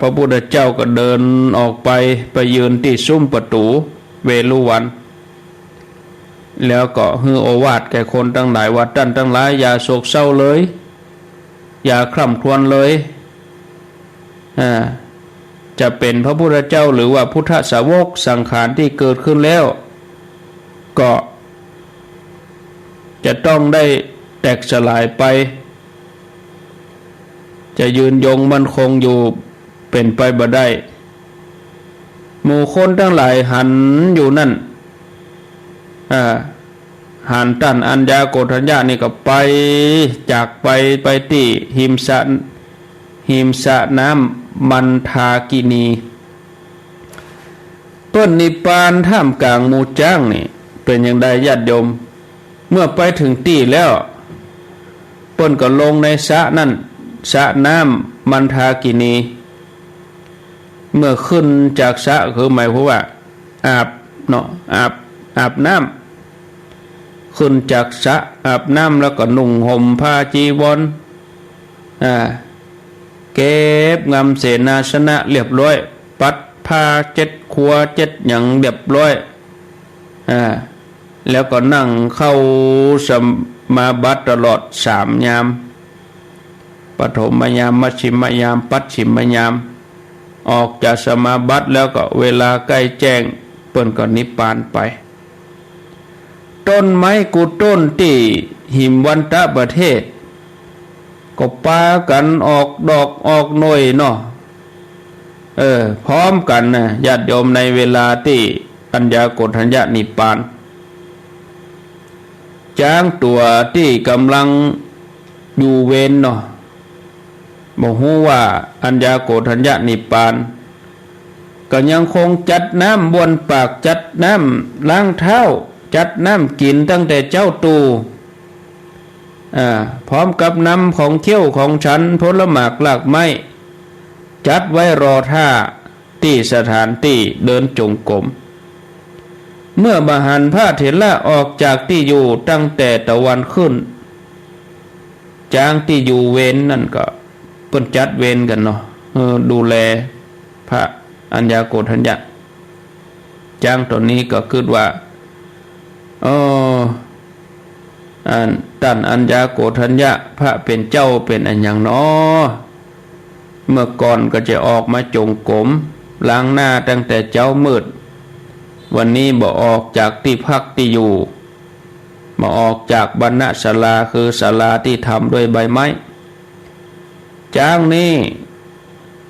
พระพุทธเจ้าก็เดินออกไปยืนที่ซุ้มประตูเวฬุวันแล้วก็ฮือโอวาทแก่คนทั้งหลายว่าท่านทั้งหลายอย่าโศกเศร้าเลยอย่าคร่ำครวญเลยจะเป็นพระพุทธเจ้าหรือว่าพุทธสาวกสังขารที่เกิดขึ้นแล้วก็จะต้องได้แตกสลายไปจะยืนยงมั่นคงอยู่เป็นไปบ่ได้หมู่คนทั้งหลายหันอยู่นั่นหันตันอัญญาโกฏัญญานี่ก็ไปจากไปที่หิมสะน้ำมันทากินีต้นนิพพานท่ามกลางหมู่จ้างนี่เป็นอย่างใดญาติโยมเมื่อไปถึงที่แล้วเปิ้นก็ลงในสระนั่นสระน้ำมันทากินีเมื่อขึ้นจากสระคือหมายความว่าอาบเนาะอาบน้ำขึ้นจากสระอาบน้ำแล้วก็นุ่งห่มผ้าจีวรเก็บงำเสนาสนะเรียบร้อยปัดผ้าเจ็ดครัวเจ็ดหยังเรียบร้อยแล้วก็นั่งเข้าสมาบัติตลอด3 ยามปฐมยามมัชฌิมยามปัจฉิมยามออกจากสมาบัติแล้วก็เวลาใกล้แจ้งเปิ้นก็นิพพานไปต้นไม้กุต้นที่หิมวันตะประเทศก็ปากันออกดอกออกหน่วยเนาะพร้อมกันนะญาติโยมในเวลาที่อัญญาโกฏัญญานิพพานจ้างตัวที่กำลังอยู่เวรเนาะบอกฮู้ว่าอัญญาโกฏัญญานิพพานก็ยังคงจัดน้ำบวนปากจัดน้ำล้างเท้าจัดน้ำกินตั้งแต่เจ้าตูพร้อมกับน้ำของเที่ยวของฉันผลหมากหลากไม้จัดไว้รอท่าที่สถานที่เดินจงกรมเมื่อบาหันพระเถระออกจากที่อยู่ตั้งแต่ตะวันขึ้นจางที่อยู่เวร นั่นก็เพิ่นจัดเวรกันเนาะดูแลพระอัญญาโกฏัญญาจางตอนนี้ก็คิดว่าท่านอัญญาโกฏัญญาพระเป็นเจ้าเป็นอันอย่างน้อเมื่อก่อนก็จะออกมาจงกรมล้างหน้าตั้งแต่เจ้ามืดวันนี้บ่ออกจากที่พักที่อยู่มาออกจากบรรณศาลาคือศาลาที่ทำด้วยใบไม้จ้างนี่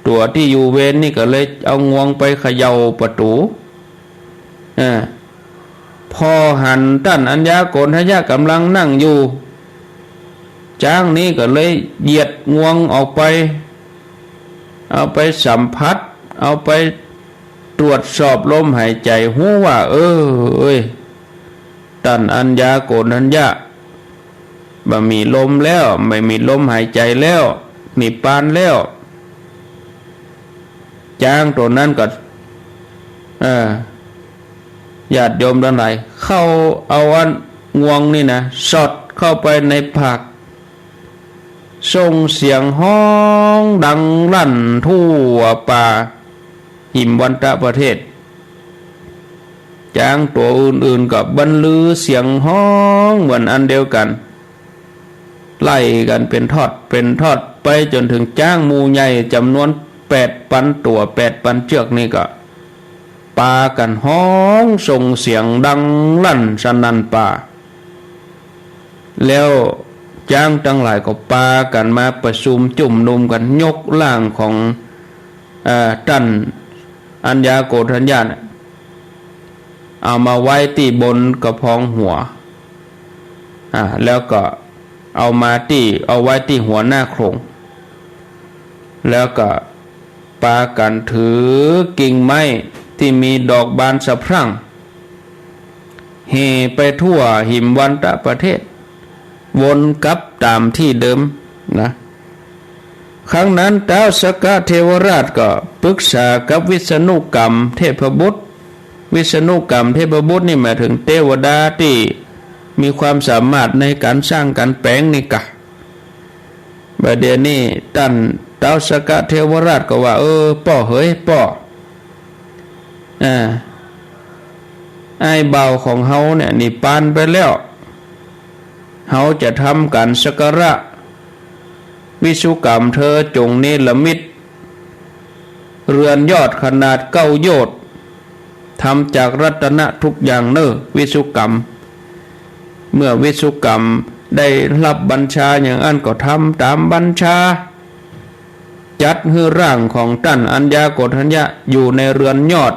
ตัวที่อยู่เวรนี่ก็เลยเอางวงไปเขย่าประตูพอหันท่านอัญญาโกฏัญญากำลังนั่งอยู่จ้างนี้ก็เลยเหยียดงวงออกไปเอาไปสัมผัสเอาไปตรวจสอบลมหายใจหู้ว่าท่านอัญญาโกฏัญญาบ่มีลมแล้วไม่มีลมหายใจแล้วนิพพานแล้วจ้างตัวนั้นก็ญาติโยมทั้งหลายเข้าเอาอันงวงนี่นะสอดเข้าไปในปากส่งเสียงห้องดังลั่นทั่วป่าหิมวันตะประเทศจ้างตัวอื่นๆก็บรรลือเสียงห้องเหมือนอันเดียวกันไล่กันเป็นทอดไปจนถึงจ้างหมู่ใหญ่จำนวน8,000 ตัว8,000 เชือกนี่ก็ปากันห้องส่งเสียงดังลั่นสนั่นป่าแล้วจ้างทั้งหลายก็ปากันมาประชุมจุ่มนุมกันยกร่างของท่านอัญญาโกฏัญญาเอามาไว้ที่บนกระพองหัวแล้วก็เอาไว้ที่หัวหน้าโครงแล้วก็ปากันถือกิ่งไม้ที่มีดอกบานสะพรั่งเฮไปทั่วหิมวันตะประเทศวนกลับตามที่เดิมนะครั้งนั้นท้าวสกเทวราชก็ปรึกษากับวิษณุกรรมเทพบุตรวิษณุกรรมเทพบุตรนี่หมายถึงเทวดาที่มีความสามารถในการสร้างการแปลงนี่กะบัดเดี๋ยวนี้ท่าน ท้าวสกะเทวราชก็ว่าป่อเฮ้ยป่อไอ้เบาของเฮาเนี่ยนี่ปานไปแล้วเฮาจะทำการสักการะวิสุกรรมเธอจงเนรมิตเรือนยอดขนาด9 โยชน์ทำจากรัตนะทุกอย่างเนอวิสุกรรมเมื่อวิสุกรรมได้รับบัญชาอย่างอันก็ทำตามบัญชาจัดให้ร่างของท่านอัญญาโกฏัญญะอยู่ในเรือนยอด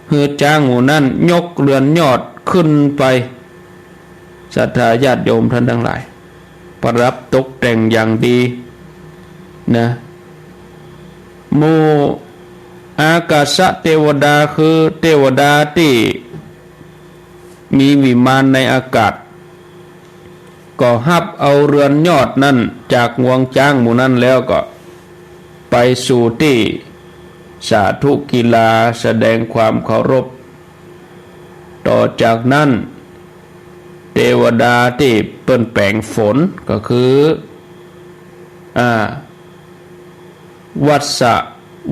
ให้จ้างหมู่นั้นยกเรือนยอดขึ้นไปศรัทธาญาติโยมท่านทั้งหลายประดับตกแต่งอย่างดีนะโมอากาศเทวดาคือเทวดาที่มีวิมานในอากาศก็ฮับเอาเรือนยอดนั่นจากงวงจ้างหมู่นั้นแล้วก็ไปสู่ที่สาธุกีฬาแสดงความเคารพต่อจากนั้นเทวดาที่เปิ้นแปลงฝนก็คือวัสส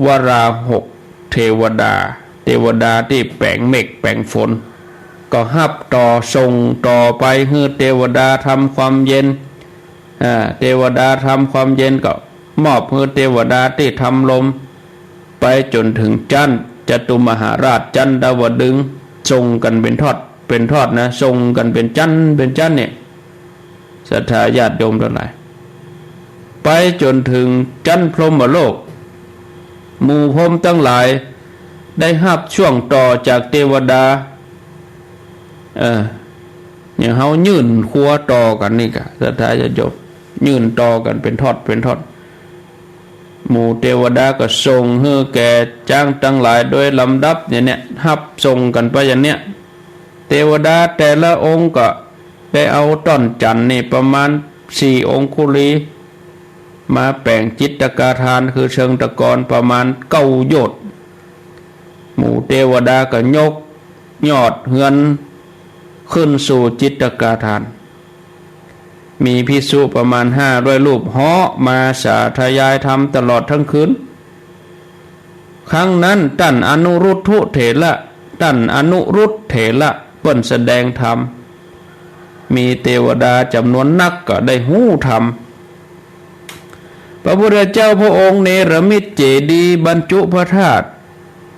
วราหกเทวดาที่แปลงเมฆแปลงฝนก็ฮับต่อส่งต่อไปให้เทวดาทำความเย็นเทวดาทำความเย็นก็มอบให้เทวดาที่ทำลมไปจนถึงจันทร์จตุมหาราชจันดาวดึงส์ส่งกันเป็นทอดนะส่งกันเป็นจันเนี่ยศรัทธาญาติโยมทั้งหลายไปจนถึงจันทร์พรหมโลกหมู่พรหมทั้งหลายได้ฮับช่วงต่อจากเทวดาอย่างเฮายื่นครัวต่อกันนี่กะศรัทธาญาติโยมยื่นต่อกันเป็นทอดหมู่เทวดาก็ส่งให้แก่จ้างทั้งหลายโดยลำดับเนี่ยฮับส่งกันไปอย่างเนี้ยเทวดาแต่ละองค์ก็ได้เอาต้นจันทร์นี่ประมาณ4 องคุลีมาแปลงจิตตกาทานคือเชิงตะกอนประมาณ9 โยชน์หมู่เทวดาก็ยกยอดเฮือนขึ้นสู่จิตตกาทานมีภิกษุประมาณ500 รูปเหาะมาสาธยายธรรมตลอดทั้งคืนครั้งนั้นท่านอนุรุทธุเถระเปิ้นแสดงธรรมมีเทวดาจำนวนนักก็ได้หู้ธรรมพระพุทธเจ้าพระองค์เนรมิตเจดีย์บรรจุพระธาตุ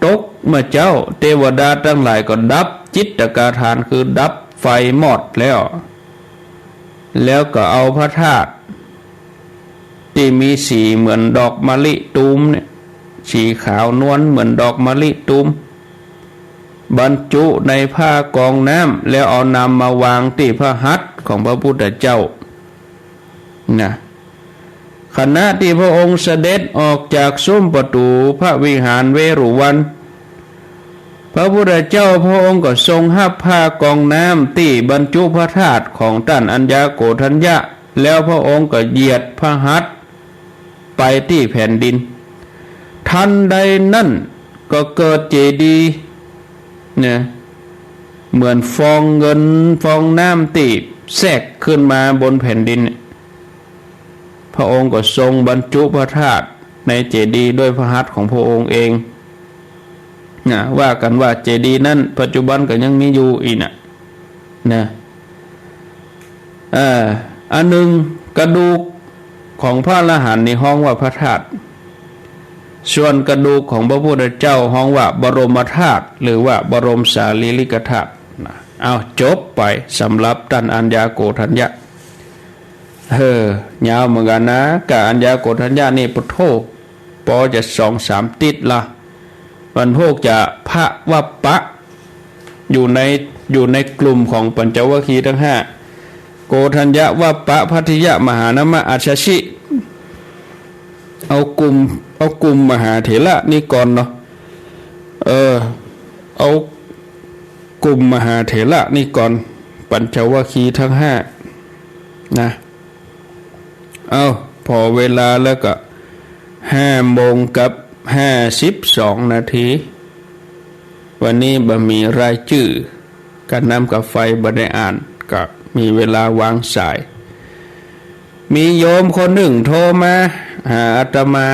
ตกเมื่อเจ้าเทวดาทั้งหลายก็ดับจิตตกาทานคือดับไฟหมดแล้วก็เอาพระธาตุที่มีสีเหมือนดอกมะลิตูมเนี่ยสีขาวนวลเหมือนดอกมะลิตูมบรรจุในผ้ากองน้ำแล้วเอานำมาวางที่พระหัตถ์ของพระพุทธเจ้านะขณะที่พระองค์เสด็จออกจากซุ้มประตูพระวิหารเวรุวันพระพุทธเจ้าพระองค์ก็ทรงหับผ้ากองน้ำที่บรรจุพระธาตุของท่านอัญญาโกฏัญญะแล้วพระองค์ก็เหยียดพระหัตถ์ไปที่แผ่นดินทันใดนั้นก็เกิดเจดีย์เนี่ยเหมือนฟองเงินฟองน้ำที่แทรกขึ้นมาบนแผ่นดินพระองค์ก็ทรงบรรจุพระธาตุในเจดีย์ด้วยพระหัตถ์ของพระองค์เองว่ากันว่าเจดีย์นั้นปัจจุบันก็ยังมีอยู่อีกนะอันหนึ่งกระดูกของพระอรหันต์ในห้องว่าพระธาตุส่วนกระดูกของพระพุทธเจ้าห้องว่าบรมธาตุหรือว่าบรมสารีริกธาตุเอาจบไปสำหรับท่านอัญญาโกฏัญญะยาวเหมือนกันนะกับอัญญาโกฏัญญะนี่พุทโธปอจะ2-3 ติดละวันพวกจะพระวัปปะอยู่ในกลุ่มของปัญจวัคคีย์ทั้ง5โกฏัญญะวัปปะภัททิยะมหานามะอัชชิเอากลุ่มมหาเถระนี่ก่อนเนาะเอากลุ่มมหาเถระนี่ก่อนปัญจวัคคีย์ทั้ง5นะพอเวลาแล้วก็5:52 นาทีวันนี้บ่มีรายชื่อกันน้ำกับไฟบ่ได้อ่านก็มีเวลาวางสายมีโยมคนหนึ่งโทรมา อาตมา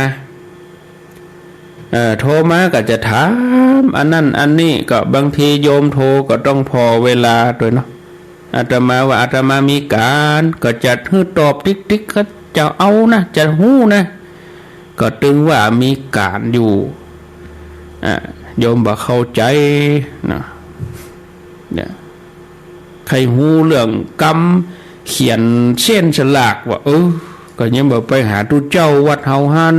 โทรมาก็จะถามอันนั้นอันนี้ก็บางทีโยมโทรก็ต้องพอเวลาด้วยเนาะอาตมาว่าอาตมามีการก็จัดให้ตอบติ๊กๆเขาจะเอานะจะหู้นะก็ตึงว่ามีการอยู่โยมบ่เข้าใจนะเนี่ยใครหู้เรื่องกรรมเขียนเส้นฉลากว่าก็ยังบอกไปหาตู้เจ้าวัดเฮาหัน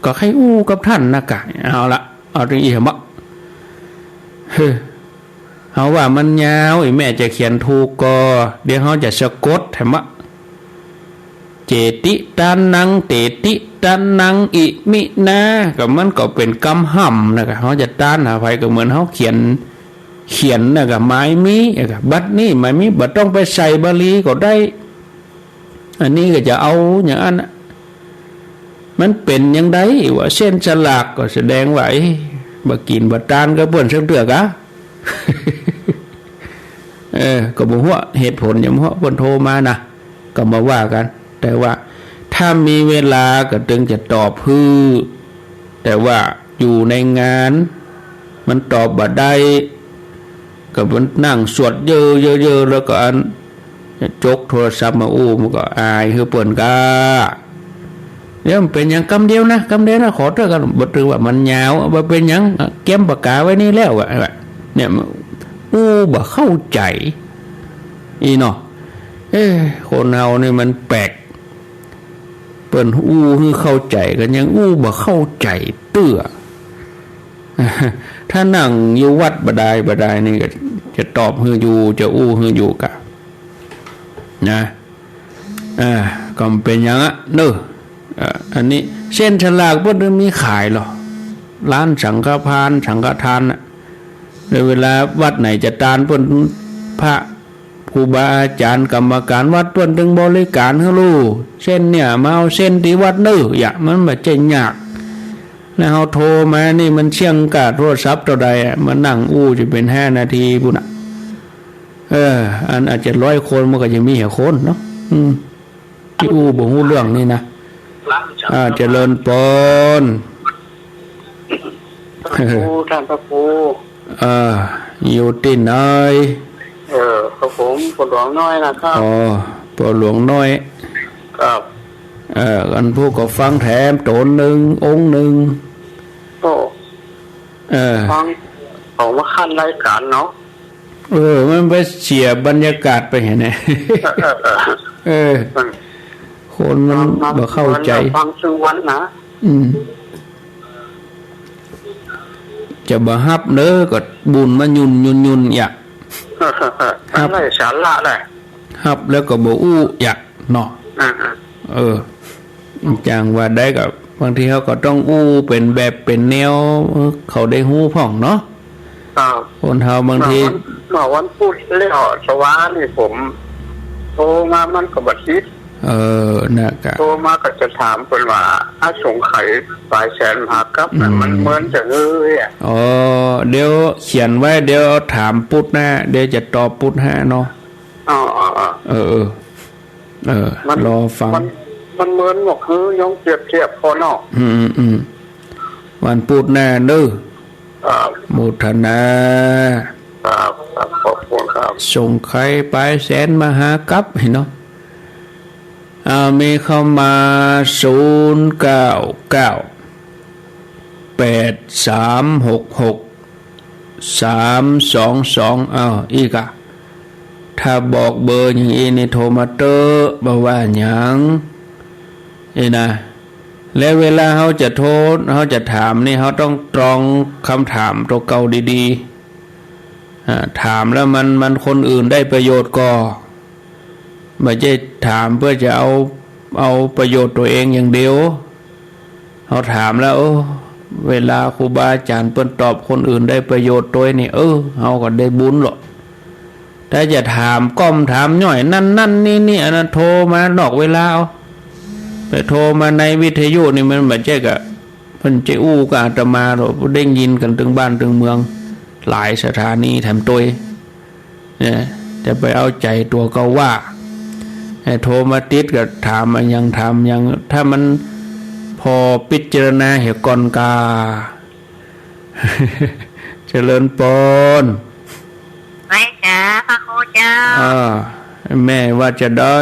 ก็ใครอู้กับท่านนะกะเอาละเอาตรงนี้เหรอเอาว่ามันยาวไอ้แม่จะเขียนถูกก็เดี๋ยวเขาจะสะกดแถมะเจติตานังเตติตานังอิมินะก็มันก็เป็นกำห่ำนะครับเขาจะต้านหาไปก็เหมือนเขาเขียนนะครับไม้มีนะครับบัดนี้ไม้มีบัดต้องไปใส่บาลีก็ได้อันนี้ก็จะเอาอย่างนั้นมันเป็นยังไงว่าเส้นฉลากก็แสดงว่าบ่กินบ่ตานก็เปิ้นเสเตือกะก็บ่ฮู้เหตุผลอย่างฮู้เพิ่นโทรมานะก็มาว่ากันแต่ว่าถ้ามีเวลาก็ถึงจะตอบแต่ว่าอยู่ในงานมันตอบบ่ได้ก็มันนั่งสวดเยอะๆแล้วก็อันจกโทรศัพท์มามันก็อายคือเปิ้นกะเดี๋ยวมันเป็นอย่างคำเดียวนะขอเถอะกันบ่ถือว่ามันยาวบ่เป็นหยังเก็บปากกาไว้นี่แล้วอ่ะเนี่ยบ่เข้าใจอีเนาะคนเฮานี่มันแปลกเปิ้นคือเข้าใจกันยังบ่เข้าใจเตื้อถ้านั่งอยู่วัดบ่ได้นี่ก็จะตอบฮืออยู่จะฮืออยู่กะนะก็เป็นอย่างอ่ะเด้ออันนี้เส้นฉลากเพิ่นมีขายหรอร้านสังฆทานน่ะในเวลาวัดไหนจะทานเพิ่นพระครูบาอาจารย์กรรมการวัดเพิ่นถึงบริการให้รู้เส้นเนี่ยมาเอาเส้นที่วัดเด้ออย่ามันบ่ใจยากแล้วเฮาโทรมานี่มันเชี่ยงกะโทรศัพท์เท่าใดมันนั่งจะเป็น5นาทีพุ่นน่ะอันอาจจะ100คนมันก็จะมีคนเนาะที่บ่ฮู้เรื่องนี่นะเจริญปนท่านพระครูอยู่ที่ไหนครับผมปวดหลวงน้อยนะครับปวดหลวงน้อยครับกันผู้ก็ฟังแถมโตนหนึ่งองค์หนึ่งฟังของว่าขั้นรายการเนาะมันไปเสียบรรยากาศไปเห็นไหมคนมันบ่เข้าใจฟังซึ่งวันนะจะบ่ฮับเด้อก็บุญมายุ่นอยากฮับได้สาระได้ฮับแล้วก็บ่อยากเนาะจังว่าได้กับบางทีเขาก็ต้องเป็นแบบเป็นแนวเขาได้ฮู้พ่องเนาะคนเฮาบางทีวันพูดเรื่องสวานี่ผมโทรมามันก็บ่คิดนะกะโทรมาก็จะถามเพิ่นว่าสงไข่ปลายแสนหากับมันเหมือนจะเดี๋ยวเขียนไว้เดี๋ยวถามปุ๊บนะเดี๋ยวจะตอบปุ๊บฮะเนาะรอฟังมันเหมือนบอกคือยงเปรียบเทียบพอเนาะวันปุ๊บนะเด้อมุทนาขอบคุณครับส่งไข่ปลายแสนมหากับเห็นเนาะมีเข้ามา09983663222อีกอะถ้าบอกเบอร์อย่างนี้นี่โทรมาเตอบอกว่าอย่างนะแล้วเวลาเขาจะโทรเขาจะถามนี่เขาต้องตรองคำถามตัวเก่าดีๆถามแล้วมันคนอื่นได้ประโยชน์ก็ไม่ใช่ถามเพื่อจะเอาประโยชน์ตัวเองอย่างเดียวเขาถามแล้วเวลาครูบาอาจารย์เปิ้นตอบคนอื่นได้ประโยชน์ตัวนี่เขาก็ได้บุญหรอกถ้าจะถามก้มถามย่อยนั่นนี่อันนั้นโทรมานอกเวลาไปโทรมาในวิทยุนี่มันไม่ใช่กะมันจะกับอาตมาหรอกได้ยินกันถึงบ้านถึงเมืองหลายสถานีแถมตัวเนี่ยจะไปเอาใจตัวก็ว่า ให้โทรมาติดก็ถามอันยังถามยังถ้ามันพอพิจารณาเหตุก่อนกา เจริญปน ไม่จ้าพระครูเจ้า แม่ว่าจะได้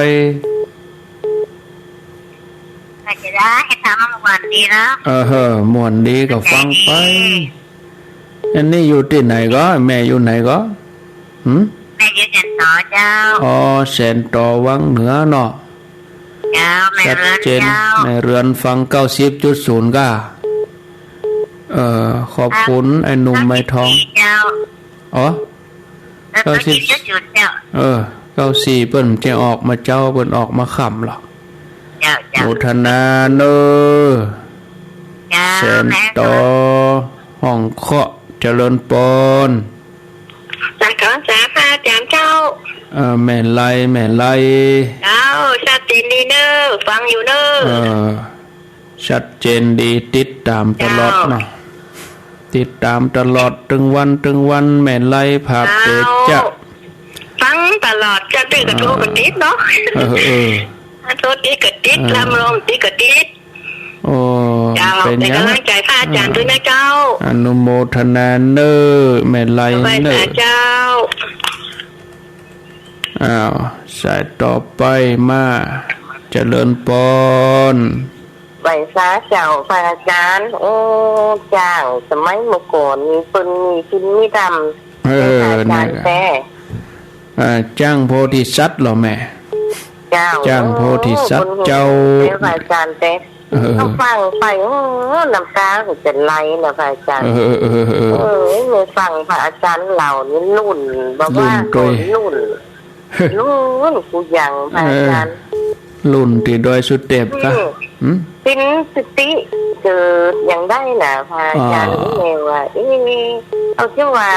ใครจะได้ให้ทำวันดีแล้ว ม่วนดีก็ฟังไป อันนี้อยู่ที่ไหนก็แม่อยู่ไหนก็หืม แม่ยืนยันต่อเจ้า แสนต่อวังเหนือเนาะ เจ้าแม่ ชัด เรือน เจน เจ้า แม่เรือนฟัง90.0ก้าขอบคุณไอ้หนุ่มไม้ทอง เจ้า อ๋อ แล้วก็คิดจะจุดเจ้า 94เปิ้นจะออกมาเจ้าเปิ้นออกมาขำหรอก เจ้าเจ้า โมทนาเนอ เจ้า แสน แม่ ต่อห้องเคาะเจริญปน จ้าขอจ้าพระอาจารย์เจ้า แม่ไล่ เจ้าชัดเจนดีเนอฟังอยู่เนอ ชัดเจนดีติดตามตลอดเนาะติดตามตลอดถึงวันแม่ไล่ภาพเปจะ ฟังตลอดจะตื่นกระโทกกระติดเนาะ โทษติดกระติดลำลมติดกระติด โอ้ เจ้า เป็น เป็น ยัง กำลังใจพระอาจารย์ด้วยนะเจ้า อนุโมทนาเนอแม่ไล่ ไป เนอ เจ้า สายต่อไปมาเจริญปน ใบซาเจ้าพระอาจารย์โอ้จ้างสมัยเมื่อก่อนมีปืนมีชิ้นมีดำเป็นพระอาจารย์แต่ จ้างโพธิสัตว์เหรอแม่ เจ้า จ้างโพธิสัตว์เจ้า เป็นพระอาจารย์แต่เขาฟังไปน้ำตาก็จะไหลนะพระอาจารย์ไม่ฟังพระอาจารย์เหล่านี้นุ่นบอกว่าคนนุ่นกูยังพระอาจารย์ รุ่นที่โดยสุดเต็บก็ สินสติเกิดอย่างได้นะพระอาจารย์นี่เองว่าเอาเชื่อว่า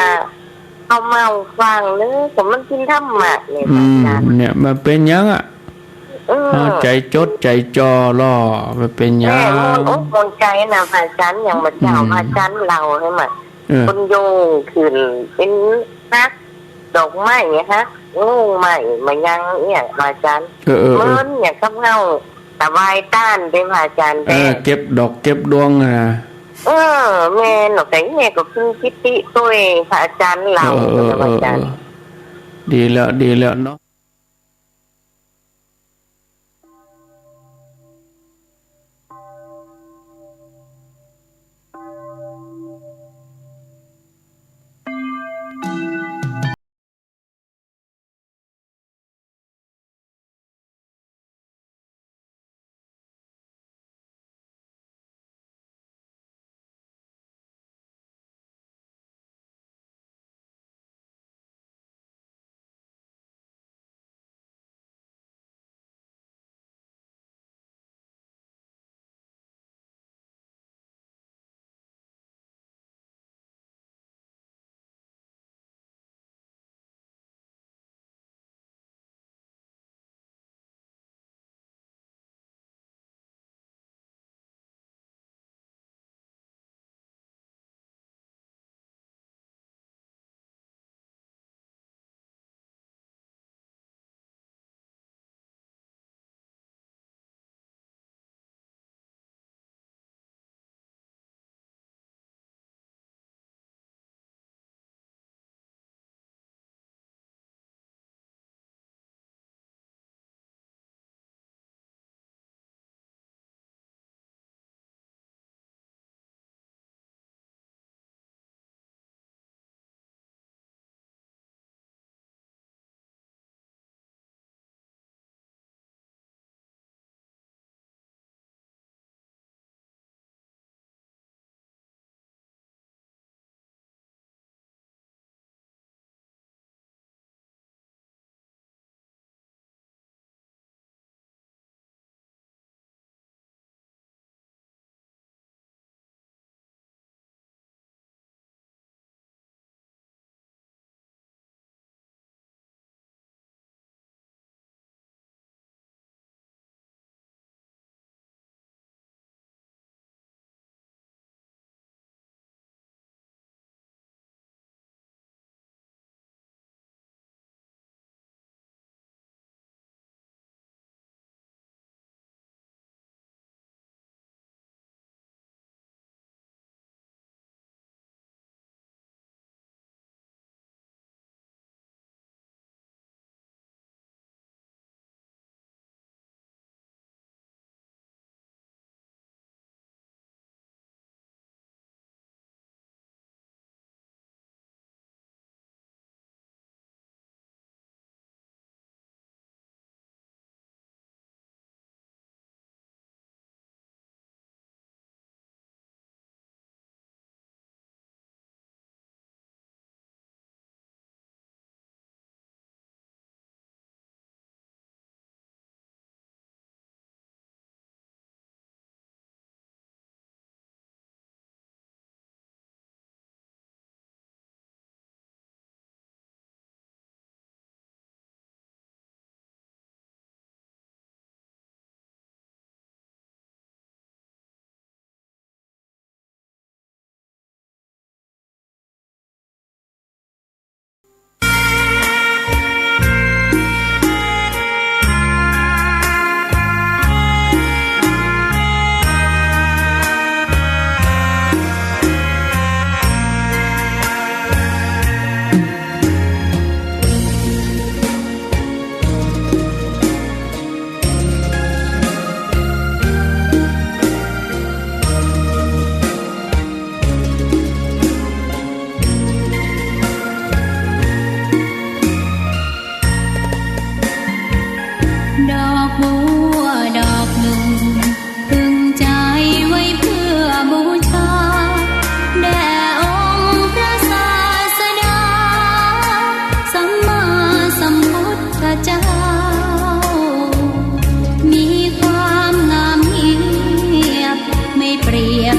เอามาฟังเนื้อผมมันกินธรรมะเนี่ยพระอาจารย์ เนี่ยมันเป็นยังอ่ะใจจดใจจอล่อมันเป็นยั แม่ ง มันอกมนใจนะพระอาจารย์อย่างมาเจ้าพระอาจารย์เราใช่ไหมคนโยงขึ้นเป็นนักดอกไม้เนี่ยฮะงูใหม่มายังเนี่ยพระอาจารย์เหมือนเนี่ยข้าวเฮาตะวายต้านเป็นพระอาจารย์แต่ เก็บดอกเก็บดวงนะ แม่หนูแต่เนี่ยก็คือคิดติตัวเองพระอาจารย์เราพระอาจารย์ ดีแล้วเนาะ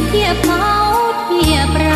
เทียบเขาเทียบเรา